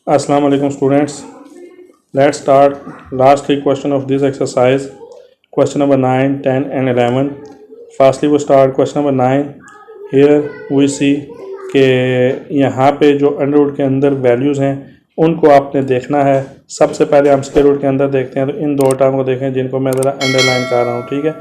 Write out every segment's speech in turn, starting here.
Assalamu alaikum students. Let's start last three questions of this exercise. Question number 9, 10 and 11. Firstly we start question number 9. Here we see कि यहाँ पे जो under root के अंदर values हैं उनको आपने देखना है। सबसे पहले हम स्क्वायर रूट के अंदर देखते हैं, तो इन दो टर्म को देखें जिनको मैं ज़रा अंडरलाइन कर रहा हूँ। ठीक है,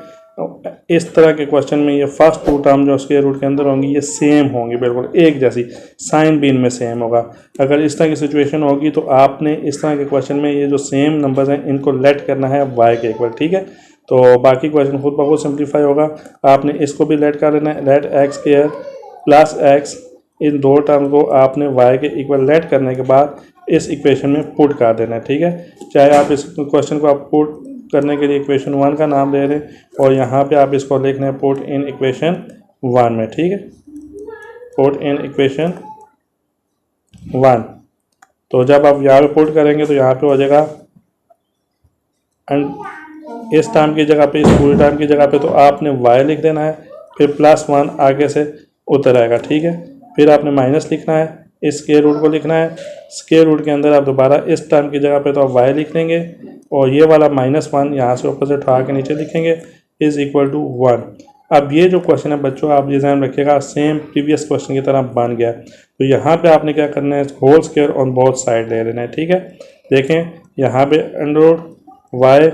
इस तरह के क्वेश्चन में ये फर्स्ट टू टर्म जो स्क्वायर रूट के अंदर होंगी ये सेम होंगी, बिल्कुल एक जैसी, साइन भी इनमें सेम होगा। अगर इस तरह की सिचुएशन होगी तो आपने इस तरह के क्वेश्चन में ये जो सेम नंबर्स हैं इनको लेट करना है y के इक्वल। ठीक है, तो बाकी क्वेश्चन खुद ब खुद सिंप्लीफाई होगा। आपने इसको भी लेट कर लेना है, let x square plus x, इन दो टर्म को आपने y के इक्वल लेट करने के बाद इस इक्वेशन में पुट कर देना है। ठीक है, चाहे आप इस क्वेश्चन को आप पुट करने के लिए इक्वेशन 1 का नाम ले रहे हैं और यहाँ पे आप इसको लिखना है पुट इन इक्वेशन 1 में। ठीक है, पुट इन इक्वेशन 1। तो जब आप यहाँ पे पुट करेंगे तो यहाँ पे हो जाएगा एंड इस टर्म की जगह पे, इस पूरे टर्म की जगह पे तो आपने y लिख देना है, फिर +1 आगे से उतर आएगा। ठीक है, फिर आपने माइनस लिखना है, इस स्क्वायर रूट को लिखना है, स्क्वायर रूट के अंदर आप दोबारा इस टर्म की जगह पे तो आप y लिख लेंगे और ये वाला -1 यहाँ से ऊपर से उठा के नीचे लिखेंगे इज़ इक्वल टू 1। अब ये जो क्वेश्चन है बच्चों आप ये ध्यान रखिएगा सेम प्रीवियस क्वेश्चन की तरह बन गया। तो यहाँ पे आपने क्या करना है, whole square on both side ले लेना है। ठीक है, देखें यहाँ पे under root y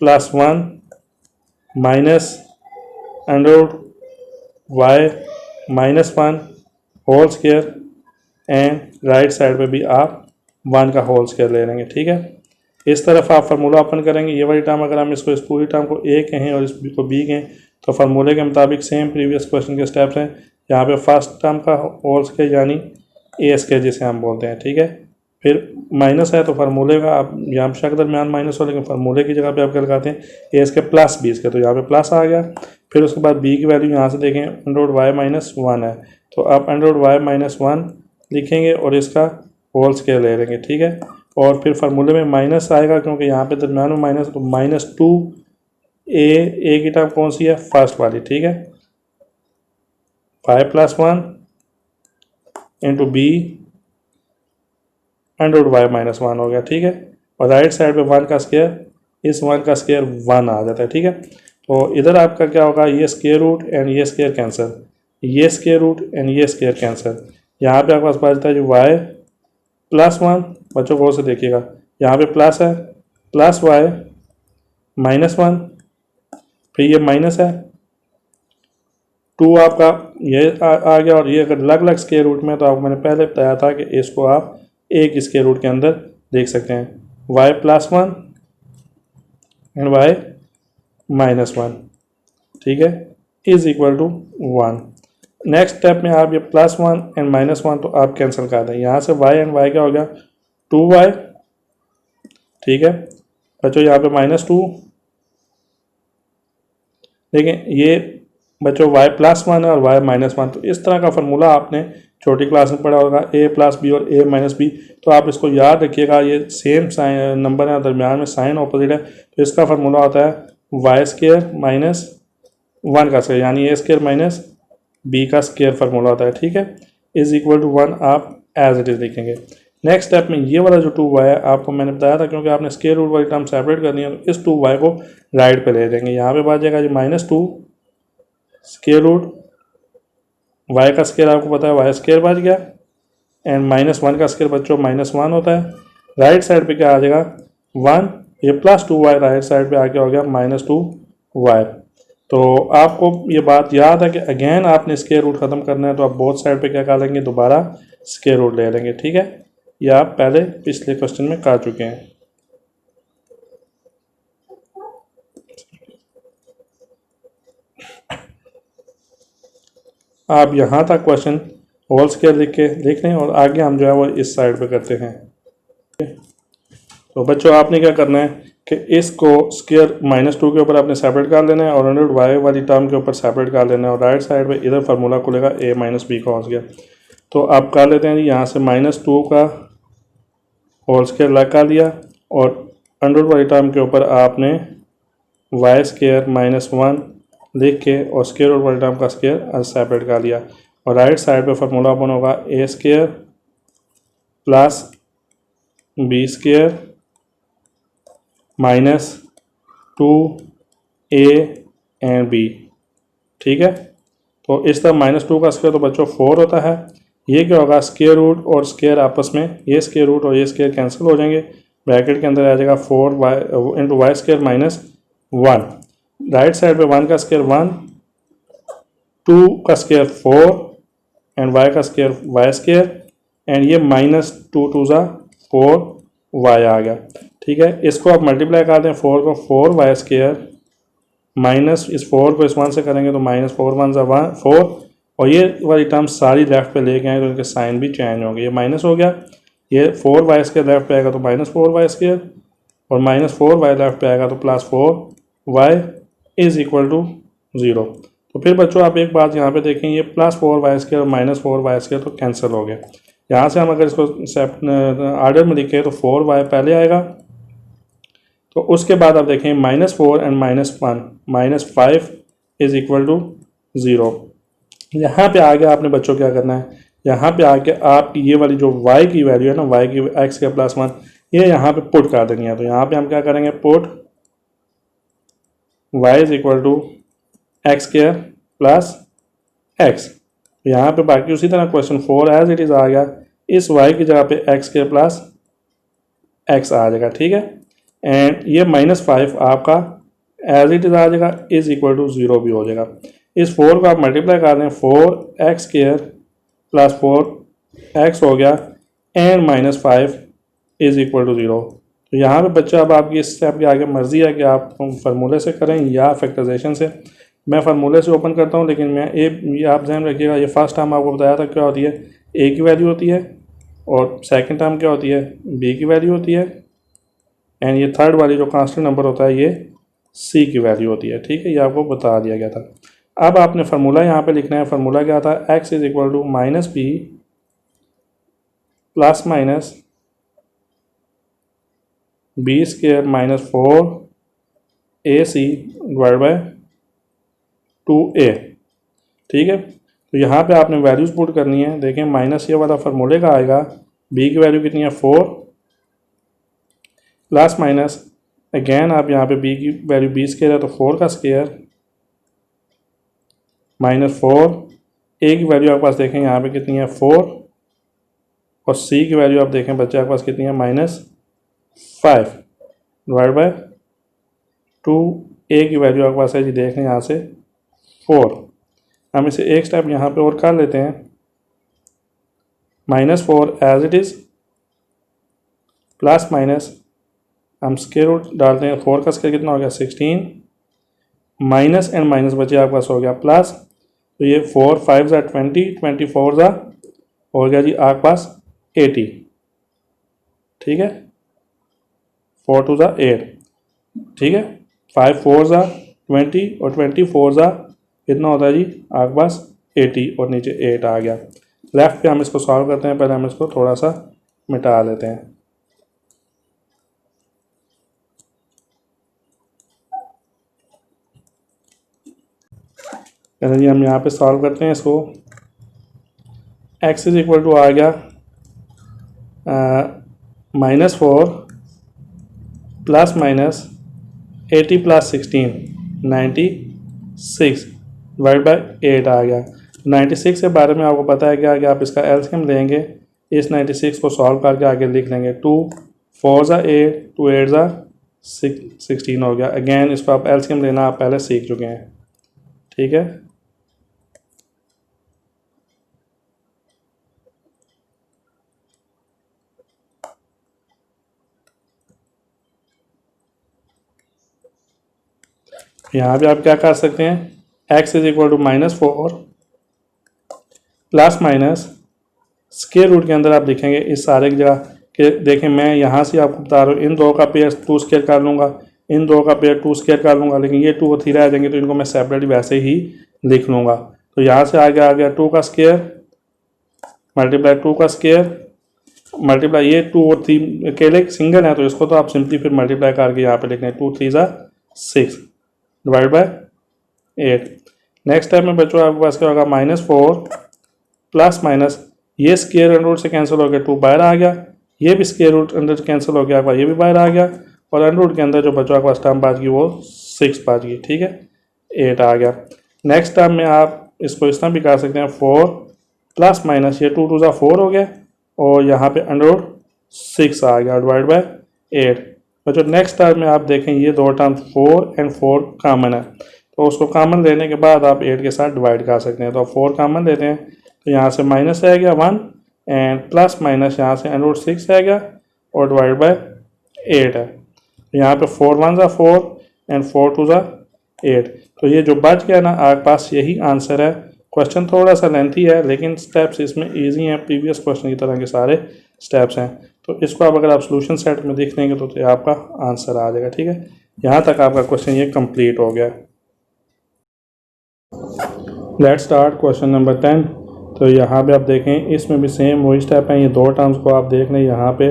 +1 minus under root y -1 whole square and right side पे भी आप 1 का होल स्क्वायर ले लेंगे। ठीक है, इस तरफ आप फार्मूला ओपन करेंगे, ये वाली टर्म अगर हम इसको इस पूरी टर्म को a कहें और इस को b कहें तो फार्मूले के मुताबिक सेम प्रीवियस क्वेश्चन के स्टेप्स हैं। यहाँ पे फर्स्ट टर्म का होल स्क्वायर यानी a स्क्वायर जिसे हम बोलते हैं। ठीक है, फिर माइनस है तो फार्मूले का आप यहाँ पे शक दरमियान माइनस हो, लेकिन फार्मूले की जगह पे आप क्या लगाते हैं a square plus b square, तो यहाँ पे प्लस आ गया। फिर उसके बाद b की वैल्यू यहाँ से देखें अंडर रूट y -1 है, तो आप अंडर रूट y -1 लिखेंगे और इसका होल स्क्वायर ले लेंगे। ठीक है, और फिर फार्मूले में माइनस आएगा क्योंकि यहाँ पे दरम्यान में माइनस, तो -2 a की टर्म कौन सी है, फर्स्ट वाली। ठीक है, y +1 into b under root y -1 हो गया। ठीक है, और राइट साइड पे 1 का स्क्वायर, इस 1 का स्क्वायर 1 आ जाता है। ठीक है, तो इधर आपका क्या होगा, ये स्क्वायर रूट एंड ये स्क्वायर कैंसिल, ये स्क्वायर रूट एंड ये स्क्वायर कैंसिल। यहाँ पे आपके पास बचता है जो y +1, बच्चों को से देखिएगा यहाँ पे प्लस है, प्लस y -1, फिर ये माइनस है 2 आपका ये आ गया। और ये अगर अलग अलग स्क्वायर रूट में तो आपको मैंने पहले बताया था कि इसको आप एक स्क्वायर रूट के अंदर देख सकते हैं, y +1 एंड y -1। ठीक है, is equal to 1। Next step में आप ये +1 एंड -1 तो आप कैंसिल कर दें, यहाँ से y एंड y क्या हो गया 2y। ठीक है बच्चों, यहाँ पे -2, देखें ये बच्चों y +1 है और y -1, तो इस तरह का फार्मूला आपने छोटी क्लास में पढ़ा होगा a + b और a - b। तो आप इसको याद रखिएगा, ये सेम साइन नंबर है, दरमियान में साइन ऑपोजिट है, तो इसका फार्मूला होता है y² -1 का स्क्वायर यानी a² b का स्क्वायर फार्मूला होता है। ठीक है, इज इक्वल टू 1 आप एज इट इज़ लिखेंगे। नेक्स्ट स्टेप में ये वाला जो 2y है आपको मैंने बताया था, क्योंकि आपने स्क्वायर रूट वाली टर्म सेपरेट करनी है तो इस 2y को राइट पे ले देंगे। यहाँ पे बच जाएगा जी -2 स्क्वायर रूट y का स्क्वायर, आपको पता है y² बच गया, एंड -1 का स्क्वायर बच्चों -1 होता है। राइट साइड पे क्या आ जाएगा 1, ये +2y राइट साइड पे आके हो गया -2y। तो आपको ये बात याद है कि अगेन आपने स्क्वायर रूट ख़त्म करना है तो आप बोथ साइड पे क्या कर लेंगे, दोबारा स्क्वायर रूट ले लेंगे। ठीक है, ये आप पहले पिछले क्वेश्चन में कर चुके हैं। आप यहाँ तक क्वेश्चन होल स्क्वायर लिख लें और आगे हम जो है वो इस साइड पे करते हैं। तो बच्चों आपने क्या करना है कि इसको स्क्वायर -2 के ऊपर आपने सेपरेट कर लेना है और अंडर y वाली टर्म के ऊपर सेपरेट कर लेना है, और राइट साइड पे इधर फार्मूला खुलेगा a - b का होल स्क्वायर। तो आप कर लेते हैं जी, यहाँ से -2 का होल स्क्वायर लगा लिया और अंडर वाली टर्म के ऊपर आपने y² -1 लिख के और स्क्वायर रूट वाली टर्म का स्क्वायर सेपरेट कर लिया, और राइट साइड पे फार्मूला ओपन होगा a² b square minus 2a and b, ठीक है। तो इस तरह -2 का स्क्वायर तो बच्चों 4 होता है। ये क्या होगा, स्क्वायर रूट और स्क्वायर आपस में, ये स्क्वायर रूट और ये स्क्वायर कैंसिल हो जाएंगे, ब्रैकेट के अंदर आ जाएगा 4y into y square minus 1। Right side पे 1 का स्क्वायर 1, 2 का स्क्वायर 4 एंड y का स्क्वायर वाई स्क्वायर, एंड ये -2 2 ज़ा 4y आ गया, ठीक है। इसको आप मल्टीप्लाई कर दें, 4 को 4y स्क्वायर माइनस इस 4 को इस 1 से करेंगे तो -4 1 ज़ा 4, और ये वाली टर्म सारी लेफ्ट पे लेके आए तो इनके साइन भी चेंज होंगे, ये माइनस हो गया, ये 4y स्क्वायर लेफ्ट पे आएगा तो -4y स्क्वायर, और -4y लेफ्ट पे आएगा तो +4y इज इक्वल टू 0। तो फिर बच्चों आप एक बात यहाँ पे देखें, ये +4y स्क्वायर और -4y स्क्वायर तो कैंसिल हो गया। यहाँ से हम अगर इसको आर्डर में लिखें तो 4y पहले आएगा, तो उसके बाद आप देखें -4 एंड -1 -5 इज इक्वल टू 0। यहाँ पे आगे आपने बच्चों क्या करना है, यहाँ पे आके आप ये वाली जो y की वैल्यू है ना, y की x के +1, ये यहाँ पे पुट कर देनी है। तो यहाँ पे हम क्या करेंगे, put y is equal to x square plus x. यहाँ पे बाकी उसी तरह क्वेश्चन 4 एज इट इज़ आ गया, इस y की जगह पे एक्स स्क्वायर प्लस एक्स आ जाएगा, ठीक है। एंड ये -5 आपका एज इट इज़ आ जाएगा, इज इक्वल टू 0 भी हो जाएगा। इस 4 को आप मल्टीप्लाई कर दें, 4x स्क्वायर प्लस 4x हो गया, एंड -5 इज इक्वल टू 0। तो यहाँ पे बच्चा अब आपकी इस स्टेप की आगे मर्जी है कि आप फार्मूले से करें या फैक्टराइजेशन से। मैं फार्मूले से ओपन करता हूँ, लेकिन मैं ये आप ध्यान रखिएगा, ये फर्स्ट टर्म आपको बताया था क्या होती है, a की वैल्यू होती है, और सेकंड टर्म क्या होती है, b की वैल्यू होती है, एंड ये थर्ड वाली जो कांस्टेंट नंबर होता है ये c की वैल्यू होती है, ठीक है। ये आपको बता दिया गया था। अब आपने फार्मूला यहाँ पे लिखना है, फार्मूला क्या था, x is equal to -b plus minus b square minus 4ac divide by 2a, ठीक है। तो यहाँ पे आपने वैल्यूज पुट करनी है। देखें माइनस ये वाला फार्मूले का आएगा, b की वैल्यू कितनी है 4, प्लस माइनस अगेन आप यहाँ पे b की वैल्यू b स्क्वायर है तो 4 का स्क्वायर -4, a की वैल्यू आपके पास देखें यहाँ पे कितनी है 4, और c की वैल्यू आप देखें बच्चे आपके पास कितनी है -5 डिवाइड बाय 2, a की वैल्यू आपके पास है जी, देख लें यहाँ से 4। हम इसे एक स्टेप यहाँ पे और कर लेते हैं, -4 as it is plus minus हम स्क्वायर रूट डालते हैं, 4 का स्क्वायर कितना हो गया 16, माइनस एंड माइनस बचे आपके पास हो गया प्लस, तो ये 4 5 ज़ा 20, 24 ज़ा हो गया जी आपके पास 80, ठीक है, 4 2 ज़ा 8, ठीक है, 5 4 ज़ा 20 और 24 ज़ा कितना होता है जी आपके पास 80, और नीचे 8 आ गया। लेफ्ट पे हम इसको सॉल्व करते हैं, पहले हम इसको थोड़ा सा मिटा लेते हैं। पहले जी हम यहाँ पे सॉल्व करते हैं इसको, x इज इक्वल टू आ गया -4 plus minus 80 plus 16 96 divide by 8 आ गया। 96 के बारे में आपको पता है क्या कि आप इसका एलसीएम लेंगे, इस 96 को सॉल्व करके आगे लिख लेंगे, 2 4 ज़ा 8, 2 8 ज़ा 16 हो गया। अगेन इसको आप एलसीएम लेना आप पहले सीख चुके हैं, ठीक है। यहाँ पे आप क्या कर सकते हैं, x is equal to -4 plus minus square root के अंदर आप लिखेंगे इस सारे की जगह कि देखें मैं यहाँ से आपको बता रहा हूँ, इन दो का पेयर 2 स्क्वायर कर लूँगा, इन दो का पेयर 2 स्क्वायर कर लूँगा, लेकिन ये 2 और 3 रह जाएंगे तो इनको मैं सेपरेट वैसे ही लिख लूँगा। तो यहाँ से आगे आ गया 2 का स्क्वायर मल्टीप्लाई 2 का स्क्वायर मल्टीप्लाई ये 2 और 3 अकेले सिंगल है तो इसको तो आप सिंपली फिर मल्टीप्लाई करके यहाँ पे लिखना है, 2 3 ज़ा 6 डिवाइड बाय 8। नेक्स्ट टाइम में बच्चों आपके पास क्या होगा, -4 प्लस माइनस ये स्क्वायर एंड रूट से कैंसिल हो गया, 2 बाहर आ गया, ये भी स्क्वायर रूट अंदर कैंसिल हो गया, ये भी बाहर आ गया, और अंडर रूट के अंदर जो बचा आपका टर्म बच गई वो 6 बच गई, ठीक है, 8 आ गया। नेक्स्ट टर्म में आप इसको इस तरह भी कर सकते हैं, 4 प्लस माइनस ये 2 2 ज़ा 4 हो गया, और यहाँ पे अंडर रूट 6 आ गया डिवाइड बाय 8। तो जो नेक्स्ट टर्म में आप देखें ये दो टर्म 4 एंड 4 कॉमन है, तो उसको कॉमन लेने के बाद आप 8 के साथ डिवाइड कर सकते हैं। तो 4 कॉमन लेते हैं, तो यहाँ से माइनस आ गया 1 एंड प्लस माइनस यहाँ से अंडर रूट 6 आ गया और डिवाइड बाय 8 है। यहाँ पे 4 1 ज़ा 4 एंड 4 2 ज़ा 8। तो ये जो बच गया ना आपके पास यही आंसर है। क्वेश्चन थोड़ा सा लेंथी है लेकिन स्टेप्स इसमें इजी हैं, प्रीवियस क्वेश्चन की तरह के सारे स्टेप्स हैं। तो इसको अब अगर आप सोल्यूशन सेट में देख लेंगे तो ये आपका आंसर आ जाएगा, ठीक है। यहाँ तक आपका क्वेश्चन ये कंप्लीट हो गया। Let's start question number 10। तो यहाँ पे आप देखें इसमें भी सेम वही स्टेप है, ये दो टर्म्स को आप देख लें, यहाँ पे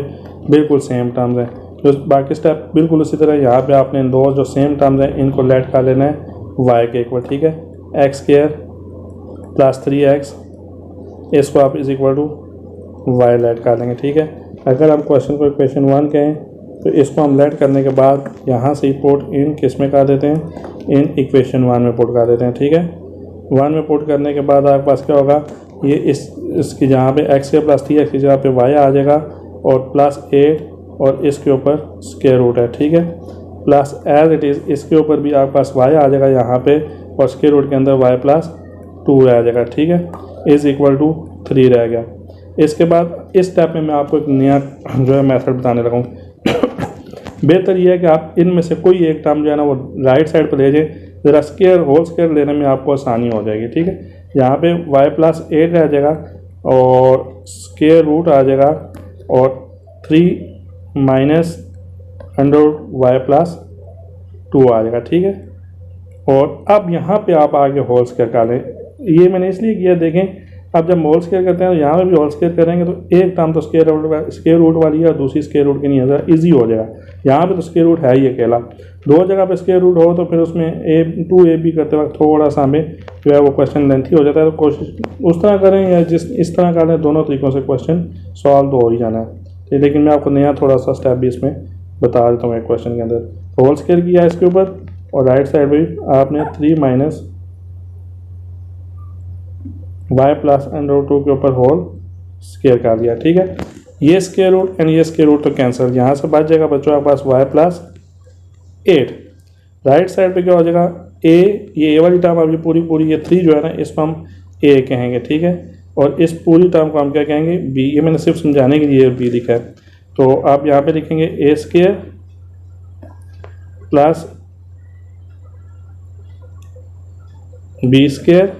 बिल्कुल सेम टर्म्स हैं। तो बाकी स्टेप बिल्कुल उसी तरह, यहाँ पे आपने दो जो सेम टर्म्स हैं इनको लेट कर लेना है y के इक्वल, ठीक है। एक्स स्क्वायर प्लस 3x इसको आप is equal to y let कर लेंगे, ठीक है। अगर हम क्वेश्चन को इक्वेशन 1 कहें तो इसको हम लेट करने के बाद यहाँ से पुट इन किस में कर देते हैं, इन इक्वेशन 1 में पुट कर देते हैं, ठीक है। 1 में पुट करने के बाद आपके पास क्या होगा, ये इसकी जहाँ पे x के प्लस 3x की जगह पे y आ जाएगा और प्लस 8 और इसके ऊपर स्क्वायर रूट है, ठीक है। प्लस एज इट इज़ इसके ऊपर भी आपके पास y आ जाएगा यहाँ पे और स्क्वायर रूट के अंदर y प्लस 2 रह जाएगा, ठीक है, इज इक्वल टू 3 रह गया। इसके बाद इस स्टेप में मैं आपको एक नया जो है मेथड बताने लगा हूँ। बेहतर यह है कि आप इनमें से कोई एक टर्म जो है ना वो राइट साइड पर ले जाए, ज़रा स्क्वायर होल स्क्वायर लेने में आपको आसानी हो जाएगी, ठीक है। यहाँ पे y प्लस 8 रह जाएगा और स्क्वायर रूट आ जाएगा और 3 माइनस अंडर y प्लस 2 आ जाएगा, ठीक है। और अब यहाँ पे आप आगे होल स्क्वायर कर लें, ये मैंने इसलिए किया, देखें अब जब होल स्क्वायर करते हैं तो यहाँ पे भी होल स्क्वायर करेंगे तो एक टर्म तो स्क्वायर रूट वाली है और दूसरी स्क्वायर रूट की नहीं है, ज़रा ईजी हो जाएगा। यहाँ पे तो स्क्वायर रूट है ही अकेला, दो जगह पे स्क्वायर रूट हो तो फिर उसमें a2ab करते वक्त थोड़ा सा हमें जो है वो क्वेश्चन लेंथी हो जाता है। तो कोशिश उस तरह करें या इस तरह कर लें, दोनों तरीक़ों से क्वेश्चन सॉल्व तो हो ही जाना है। लेकिन मैं आपको नया थोड़ा सा स्टेप भी इसमें बता देता हूँ एक क्वेश्चन के अंदर। होल स्क्वायर किया इसके ऊपर और राइट साइड पर आपने 3 माइनस y प्लस अंडर 2 के ऊपर होल स्क्वायर कर दिया, ठीक है। ये स्क्वायर रूट एंड ये स्क्वायर रूट तो कैंसिल, यहाँ से बच जाएगा बच्चों आपके पास y प्लस 8। राइट साइड पे क्या हो जाएगा ये a वाली टर्म, अब ये पूरी ये 3 जो है ना इसको हम a कहेंगे, ठीक है। और इस पूरी टर्म को हम क्या कहेंगे b, ये मैंने सिर्फ समझाने के लिए b लिखा है। तो आप यहाँ पे लिखेंगे a square plus b square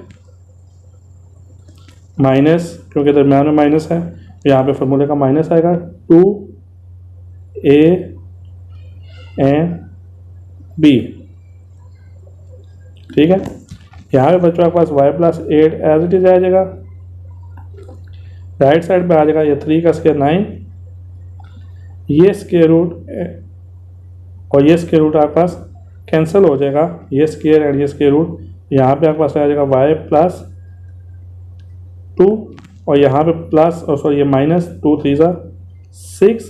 minus, क्योंकि दरम्यान में माइनस है तो यहाँ पे फॉर्मूले का माइनस आएगा 2a एंड b, ठीक है। यहाँ पे बच्चों आपके पास y plus 8 as it is आ जाएगा, राइट साइड पे आ जाएगा ये 3 का स्क्वायर 9, ये स्क्वायर रूट और ये स्क्वायर रूट आपके पास कैंसिल हो जाएगा, ये स्क्वायर एंड ये स्क्वायर रूट, यहाँ पे आपके पास आ जाएगा y प्लस 2 और यहाँ पे प्लस और सॉरी ये माइनस 2 3 ज़ा 6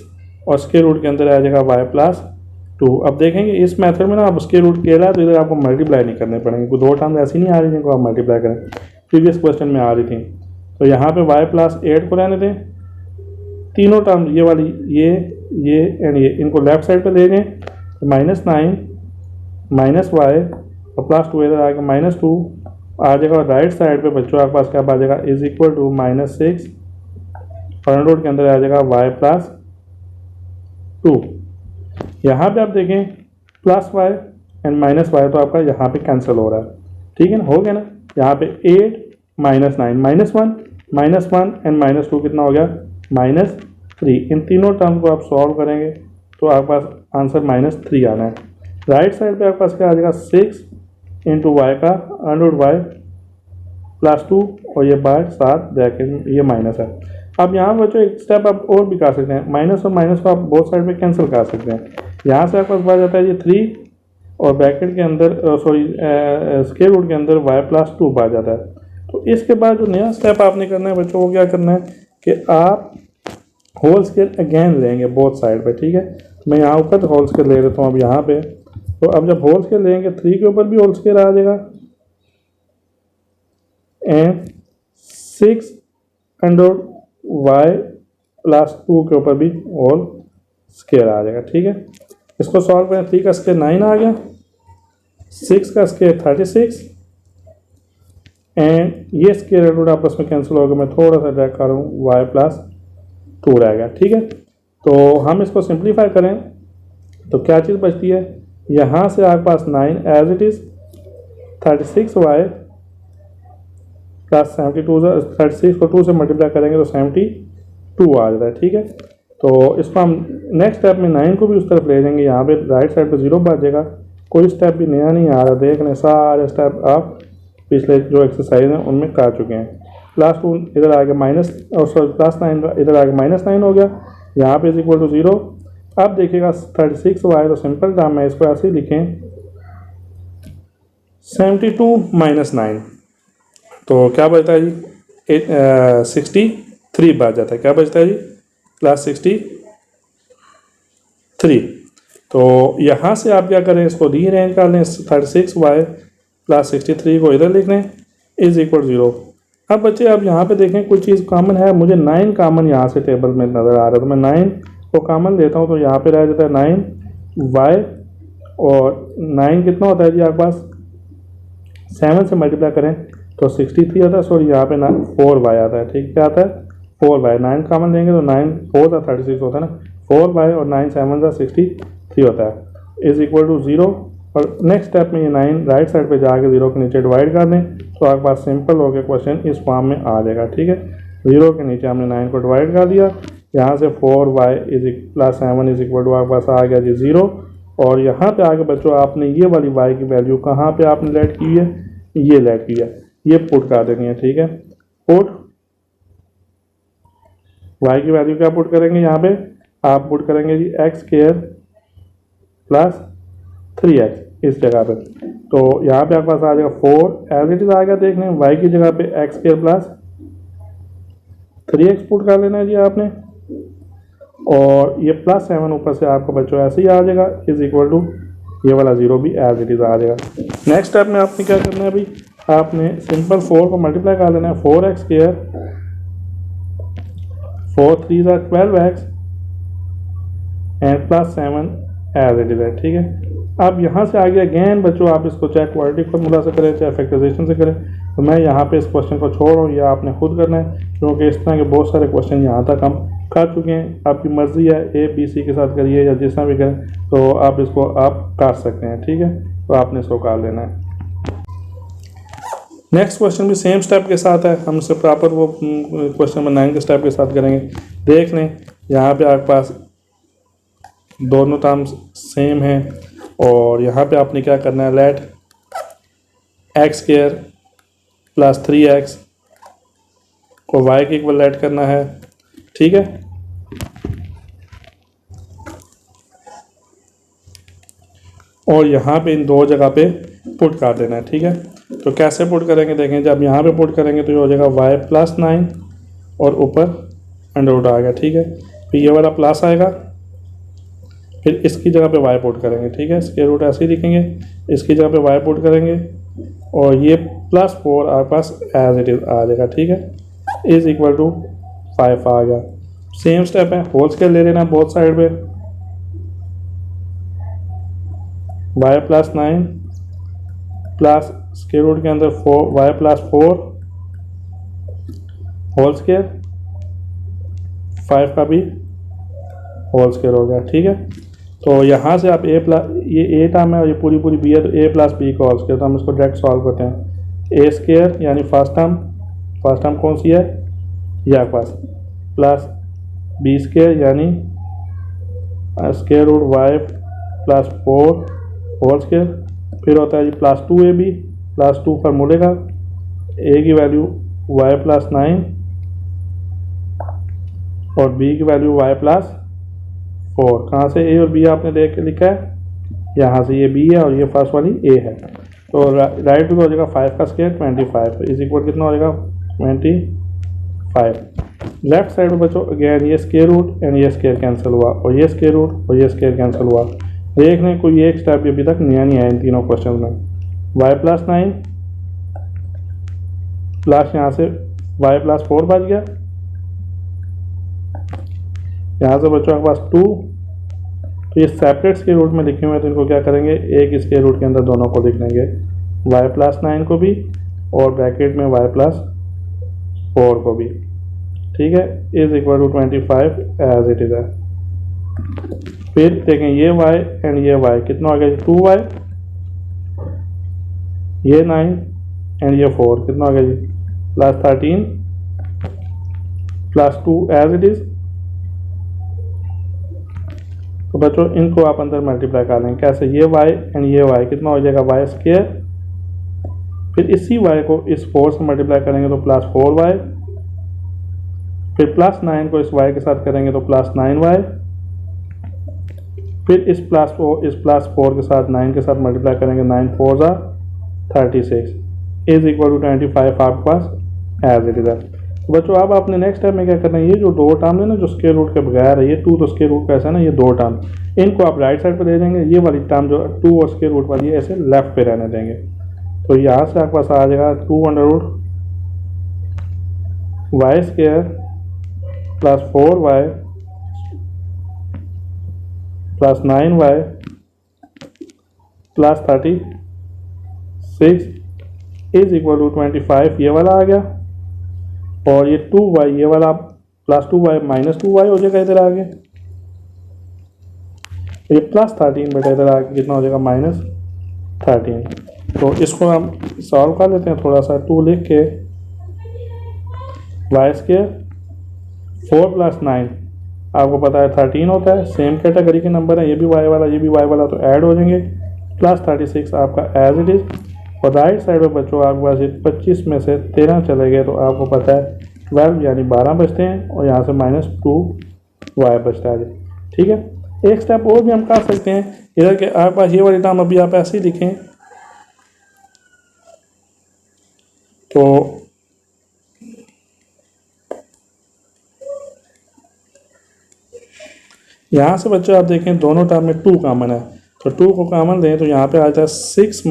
और स्क्वायर रूट के अंदर आ जाएगा y प्लस 2। अब देखेंगे इस मेथड में ना आप स्क्वायर रूट के रहा तो इधर आपको मल्टीप्लाई नहीं करने पड़ेंगे, कोई दो टर्म ऐसी नहीं आ रही जिनको आप मल्टीप्लाई करें, प्रीवियस क्वेश्चन में आ रही थी। तो यहाँ पे y प्लस 8 को रहने दें, तीनों टर्म ये वाली ये एंड ये इनको लेफ्ट साइड पर ले जाएँ, तो -9 माइनस y और प्लस 2 इधर आएगा -2 आ जाएगा। और राइट साइड पे बच्चों आपके पास क्या आ जाएगा इज इक्वल टू -6 और रूट के अंदर आ जाएगा y प्लस 2। यहाँ पे आप देखें plus y and minus y तो आपका यहाँ पे कैंसिल हो रहा है, ठीक है ना, हो गया ना। यहाँ पे 8 -9 -1 एंड -2 कितना हो गया -3। इन तीनों टर्म को आप सॉल्व करेंगे तो आपके पास आंसर -3 आना है। राइट साइड पे आपके पास क्या आ जाएगा 6 इंटू वाई का अंडर y प्लस 2 और ये बाय 7 ब्रैकेट ये माइनस है। अब यहाँ बच्चों एक स्टेप आप और भी कर सकते हैं, माइनस और माइनस को आप बोथ साइड पे कैंसिल कर सकते हैं। यहाँ से आपके पास बात जाता है ये 3 और ब्रैकेट के अंदर सॉरी स्क्वायर रूट के अंदर y प्लस 2 बात जाता है। तो इसके बाद जो नया स्टेप आपने करना है बच्चों वो क्या करना है कि आप होल स्केयर अगेन लेंगे बोथ साइड पे, ठीक है। मैं यहाँ ऊपर होल स्केयर ले लेता हूँ अब यहाँ पे। तो अब जब होल स्केयर लेंगे 3 के ऊपर भी होल स्केयर आ जाएगा एंड 6 अंडर वाई प्लस 2 के ऊपर भी होल स्केयर आ जाएगा, ठीक है। इसको सॉल्व करें। 3 का स्केयर 9 आ गया, 6 का स्केयर 36 एंड ये स्केयर रूट आपस में कैंसिल होगा। मैं थोड़ा सा ड्रैग कर रहा हूँ, वाई प्लस 2 रहेगा, ठीक है। तो हम इसको सिंप्लीफाई करें तो क्या चीज़ बचती है, यहाँ से आपके पास 9 as it is 36 y plus 72, 36 को 2 से मल्टीप्लाई करेंगे तो 72 आ जाता है, ठीक है। तो इसको हम नेक्स्ट स्टेप में 9 को भी उस तरफ ले जाएंगे, यहाँ पे राइट साइड पे 0 बच जाएगा। कोई स्टेप भी नया नहीं आ रहा, देख लें सारे स्टेप आप पिछले जो एक्सरसाइज हैं उनमें कर चुके हैं। +2 इधर आ गया माइनस, और सॉरी +9 इधर आ गया -9 हो गया, यहाँ पे इज इक्वल टू 0। अब देखिएगा 36 वाई तो सिंपल काम है, इसको ऐसे ही लिखें 72 - 9 तो क्या बचता है जी, 63 बच जाता है। क्या बचता है जी, +63। तो यहाँ से आप क्या करें, इसको रीअरेंज कर लें, 36 वाई प्लस 63 को इधर लिख लें इज इक्वल 0। अब बच्चे आप यहाँ पे देखें कुछ चीज़ कॉमन है, मुझे 9 कॉमन यहाँ से टेबल में नज़र आ रहा है, तो मैं 9 को कॉमन लेता हूँ तो यहाँ पे रह जाता है 9 वाई, और 9 कितना होता है जी आपके पास, 7 से मल्टीप्लाई करें तो 63 आता है, सॉरी यहाँ पे 4 वाई आता है, ठीक क्या आता है 4 वाई। 9 कॉमन लेंगे तो 9 4 था 36 होता है ना, 4 वाई और 9 7 था 63 होता है, इज इक्वल टू 0। और नेक्स्ट स्टेप में ये 9 राइट साइड पे जाके 0 के नीचे डिवाइड कर दें तो आपके पास सिंपल हो गया क्वेश्चन इस फॉर्म में आ जाएगा, ठीक है। 0 के नीचे हमने 9 को डिवाइड कर दिया, यहाँ से 4 y plus 7 is equal to आपके पास आ गया जी 0। और यहाँ पे आगे बच्चों आपने ये वाली वाई की वैल्यू कहाँ पे आपने लेट की है, ये लेट की है, ये पुट कर देनी है, ठीक है। पुट वाई की वैल्यू क्या पुट करेंगे, यहाँ पे आप पुट करेंगे जी एक्स स्क्वायर प्लस 3x इस जगह पे। तो यहाँ पे आपके पास आ जाएगा 4 एज इट इज आ गया, देख लें y की जगह पे x square plus 3x put कर लेना है जी आपने, और ये +7 ऊपर से आपका बच्चों ऐसे ही आ जाएगा इज इक्वल टू ये वाला 0 भी एज इट इज आ जाएगा। नेक्स्ट स्टेप में आपने क्या करना है अभी, आपने सिंपल 4 को मल्टीप्लाई कर लेना है, 4x square 4 3 12x and +7 as it is है, ठीक है। अब यहाँ से आगे अगेन बच्चों आप इसको चाहे क्वाड्रेटिक फार्मूला से करें चाहे फैक्टराइजेशन से करें, तो मैं यहाँ पे इस क्वेश्चन को छोड़ रहा हूँ, ये आपने खुद करना है क्योंकि इस तरह के बहुत सारे क्वेश्चन यहाँ तक हम कर चुके हैं। आपकी मर्जी है A B C के साथ करिए या जिस तरह भी करें, तो आप इसको आप कर सकते हैं, ठीक है। तो आपने इसको कर लेना है। नेक्स्ट क्वेश्चन भी सेम स्टेप के साथ है, हम इससे प्रॉपर वो क्वेश्चन नंबर 9 के स्टेप के साथ करेंगे। देख लें यहाँ पे आपके पास दोनों टर्म्स सेम हैं, और यहाँ पे आपने क्या करना है, let x square plus 3x को y के इक्वल लेट करना है, ठीक है। और यहाँ पे इन दो जगह पे पुट कर देना है, ठीक है। तो कैसे पुट करेंगे देखें, जब यहाँ पे पुट करेंगे तो ये हो जाएगा y प्लस 9 और ऊपर अंडर रूट आ गया, ठीक है। फिर ये वाला प्लस आएगा, फिर इसकी जगह पे y पुट करेंगे, ठीक है। स्क्वायर रूट ऐसे ही लिखेंगे, इसकी जगह पे y पुट करेंगे और ये +4 आपके पास एज इट इज आ जाएगा, ठीक है। इज इक्वल टू 5 आ गया। सेम स्टेप है, होल स्केयर ले लेना बोथ साइड पे, y plus 9 plus square root के अंदर 4 y प्लस 4 होल स्केयर, 5 का भी होल स्केयर हो गया, ठीक है। तो यहाँ से आप a प्लस, ये a टर्म है और ये पूरी पूरी b है, तो a प्लस b का होल स्केयर, तो हम इसको डायरेक्ट सॉल्व करते हैं। a स्केयर यानी फर्स्ट टर्म कौन सी है, ये आपके पास, प्लस b स्केयर यानी square root y plus 4 whole square, फिर होता है जी प्लस 2ab प्लस 2 फार्मूले का, a की वैल्यू y प्लस 9 और b की वैल्यू y प्लस 4। कहाँ से a और b आपने देख के लिखा है, यहाँ से ये b है और ये फर्स्ट वाली a है। तो राइट हो जाएगा 5 का स्क्वायर 25 इज इक्वल कितना हो जाएगा 25। लेफ्ट साइड में बच्चों अगेन ये स्क्वायर रूट एंड ये स्क्वायर कैंसिल हुआ और ये स्क्वायर रूट और ये स्क्वायर कैंसिल हुआ। देख लें कोई एक स्टेप अभी तक नया नहीं आया इन तीनों क्वेश्चन में। y+9 प्लस यहाँ से y+4 बच गया, यहाँ से बच्चों आपके पास 2। तो ये सेपरेट स्क्वायर रूट में लिखे हुए हैं तो इनको क्या करेंगे, एक स्क्वायर रूट के अंदर दोनों को लिख लेंगे, y+9 को भी और ब्रैकेट में y+4 को भी, ठीक है, is equal to 25 as it is है। फिर देखें ये y एंड ये y कितना हो गया, 2y, ये 9 एंड ये 4 कितना हो गया जी, +13 +2 एज इट इज। तो बच्चों इनको आप अंदर मल्टीप्लाई कर लेंगे कैसे, ये y एंड ये y कितना हो जाएगा, y²। फिर इसी y को इस 4 से मल्टीप्लाई करेंगे तो +4y, फिर +9 को इस y के साथ करेंगे तो +9y, फिर इस +4 के साथ 9 के साथ मल्टीप्लाई करेंगे, 9 4 36 इज इक्वल टू 25 आपके पास एज इट इज है। तो बच्चों अब आपने नेक्स्ट टाइम में क्या करना है, ये जो दो टर्म है ना जो स्क्वायर रूट के बगैर है, ये 2 तो स्क्वायर रूट का ऐसा ना, ये दो टर्म इनको आप राइट साइड पे दे देंगे, ये वाली टर्म जो 2 और स्क्वायर रूट वाली है ऐसे लेफ्ट पे रहने देंगे। तो यहाँ से आपके पास आ जाएगा 2√y² +4y +9y +36 is equal to 25, ये वाला आ गया, और ये 2y ये वाला +2y -2y हो जाएगा इधर आगे, ये +13 बेटा इधर आगे कितना हो जाएगा, -13। तो इसको हम सॉल्व कर लेते हैं थोड़ा सा, 2 लिख के y² 4 + 9 आपको पता है 13 होता है, सेम कैटेगरी के नंबर है, ये भी y वाला ये भी y वाला, तो ऐड हो जाएंगे, +36 आपका एज इट इज। और राइट साइड में बच्चों आपके पास 25 में से 13 चले गए तो आपको पता है 12 यानी 12 बचते हैं, और यहाँ से -2y बचता है, ठीक है। एक स्टेप और भी हम कर सकते हैं इधर के, आपके पास ये वाली टर्म अभी आप ऐसे ही लिखें, तो यहाँ से बच्चों आप देखें दोनों टर्म में 2 कॉमन है, तो 2 को कॉमन दें तो यहाँ पे आ जाता है 6 -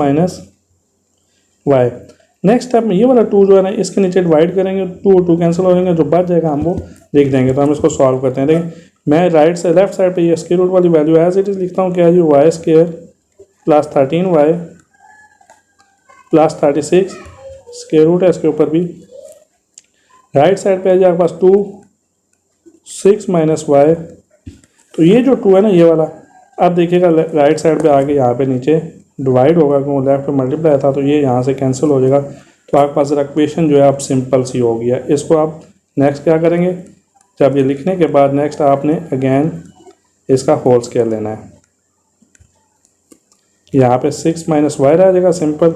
y। नेक्स्ट स्टेप में ये वाला 2 जो है ना इसके नीचे डिवाइड करेंगे, 2 और 2 कैंसिल हो जाएंगे, जो बच जाएगा हम वो लिख देंगे। तो हम इसको सॉल्व करते हैं। देखिए मैं राइट से लेफ्ट साइड पे ये स्क्वायर रूट वाली वैल्यू एज इट इज लिखता हूँ, क्या जी, y² +13y +36 स्क्वायर रूट है इसके ऊपर भी, राइट साइड पे आ जाए आपके पास 2 6 - y। तो ये जो 2 है ना ये वाला, अब देखिएगा राइट साइड पे आके यहाँ पे नीचे डिवाइड होगा क्योंकि लेफ्ट पे मल्टीप्लाई था, तो ये यहाँ से कैंसिल हो जाएगा। तो आपके पास इक्वेशन जो है आप सिंपल सी हो गया। इसको आप नेक्स्ट क्या करेंगे, जब ये लिखने के बाद नेक्स्ट आपने अगेन इसका होल स्क्वायर लेना है, यहाँ पे 6 - y रह जाएगा सिंपल।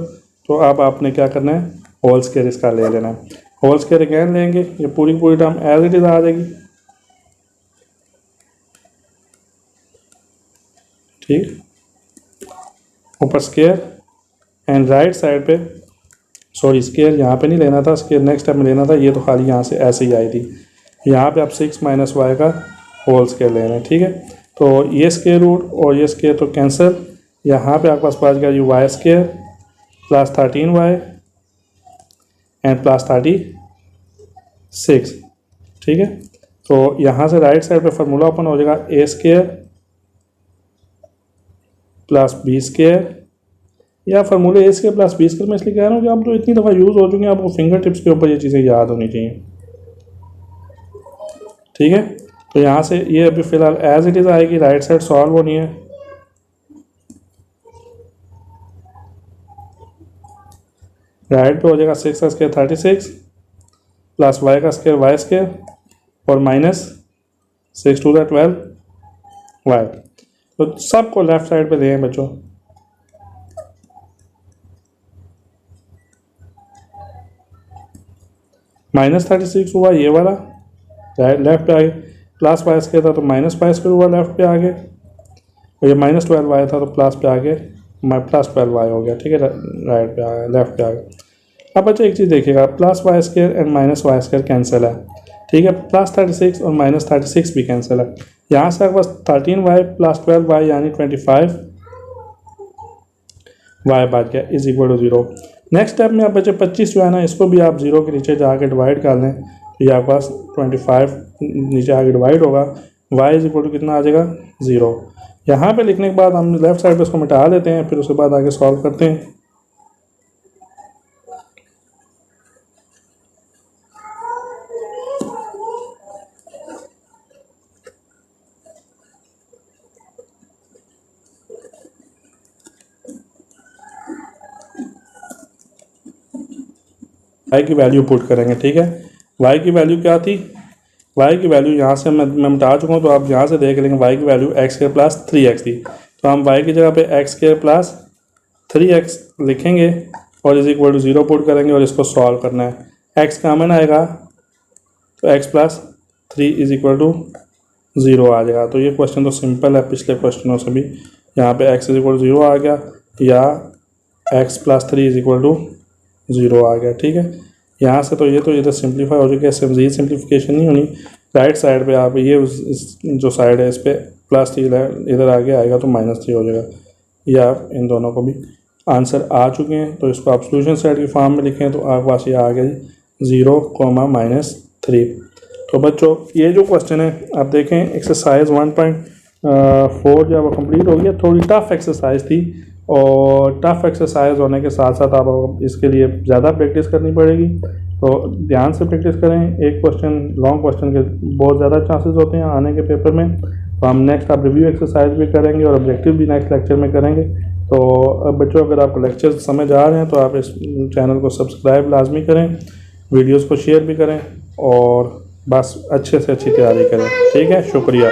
तो अब आपने क्या करना है, होल स्क्वायर इसका ले लेना है। होल स्क्वायर अगेन लेंगे, ये पूरी टर्म एज इट इज आ जाएगी, ठीक। ऊपर स्क्वायर एंड राइट साइड पे, सॉरी स्क्वायर यहाँ पे नहीं लेना था, स्क्वायर नेक्स्ट टाइम में लेना था, ये तो खाली यहाँ से ऐसे ही आई थी। यहाँ पे आप 6 - y का होल स्क्वायर ले रहे हैं, ठीक है। तो ये स्क्वायर रूट और ये स्क्वायर तो कैंसिल, यहाँ पे आपके पास बच गया जी y² +13y एंड +36, ठीक है। तो यहाँ से राइट साइड पे फार्मूला ओपन हो जाएगा, a² +b², या फार्मूले a² +b² मैं इसलिए कह रहा हूँ कि आप तो इतनी दफ़ा यूज़ हो चुके हैं, आपको फिंगर टिप्स के ऊपर ये चीज़ें याद होनी चाहिए, ठीक है। तो यहाँ से ये अभी फ़िलहाल एज इट इज़ आएगी, राइट साइड सॉल्व होनी है। राइट पे हो जाएगा 6 का स्क्वायर 36 प्लस y का स्क्वायर y² और -6 × 12 y। तो सबको लेफ्ट साइड पे दें बच्चों, -36 हुआ ये वाला राइट लेफ्ट पे आ गया, प्लस y² था तो -y² हुआ लेफ्ट पे आ गए, और ये -12y था तो प्लस पे आ गए +12y हो गया, ठीक है, राइट पे आ गया, लेफ्ट पे आ गया। अब बच्चे एक चीज़ देखिएगा, +y² एंड -y² कैंसिल है, ठीक है। +36 और -36 भी कैंसिल है। यहाँ से आपके पास 13y + 12y यानी 25y बच गया is equal to 0। Next step में आप बचे 25 जो है ना, इसको भी आप 0 के नीचे जाके डिवाइड कर लें तो ये आपके पास 25 नीचे आके डिवाइड होगा, y इज इक्वल टू कितना आ जाएगा 0। यहाँ पे लिखने के बाद हम लेफ्ट साइड पे इसको मिटा देते हैं, फिर उसके बाद आगे सॉल्व करते हैं। y की वैल्यू पुट करेंगे, ठीक है। y की वैल्यू क्या थी, y की वैल्यू यहाँ से मैं मिटा चुका हूँ, तो आप यहाँ से देख लेंगे y की वैल्यू x² + 3x थी, तो हम y की जगह पे x² + 3x लिखेंगे और इज इक्वल टू 0 पुट करेंगे और इसको सॉल्व करना है। x कॉमन आएगा तो x + 3 इज इक्वल टू 0 आ जाएगा। तो ये क्वेश्चन तो सिंपल है पिछले क्वेश्चनों से भी। यहाँ पे x इज इक्वल टू 0 आ गया या x + 3 इज इक्वल टू 0 आ गया, ठीक है। यहाँ से तो ये तो सिंप्लीफाई हो चुकी है, सिंप्लीफिकेशन नहीं होनी। राइट साइड पे आप ये जो साइड है इस पर +3 इधर आगे आएगा तो -3 हो जाएगा। या इन दोनों को भी आंसर आ चुके हैं, तो इसको आप सोल्यूशन सेट की फॉर्म में लिखें तो आपके पास ये आ गया 0, -3। तो बच्चों ये जो क्वेश्चन है आप देखें, एक्सरसाइज 1.4 जो है वो कम्प्लीट हो गया। थोड़ी टफ एक्सरसाइज थी और टफ एक्सरसाइज होने के साथ साथ आप इसके लिए ज़्यादा प्रैक्टिस करनी पड़ेगी, तो ध्यान से प्रैक्टिस करें। एक क्वेश्चन लॉन्ग क्वेश्चन के बहुत ज़्यादा चांसेस होते हैं आने के पेपर में। तो हम नेक्स्ट आप रिव्यू एक्सरसाइज भी करेंगे और ऑब्जेक्टिव भी नेक्स्ट लेक्चर में करेंगे। तो अब बच्चों अगर आपको लेक्चर समझ आ रहे हैं तो आप इस चैनल को सब्सक्राइब लाजमी करें, वीडियोज़ को शेयर भी करें और बस अच्छे से अच्छी तैयारी करें, ठीक है। शुक्रिया।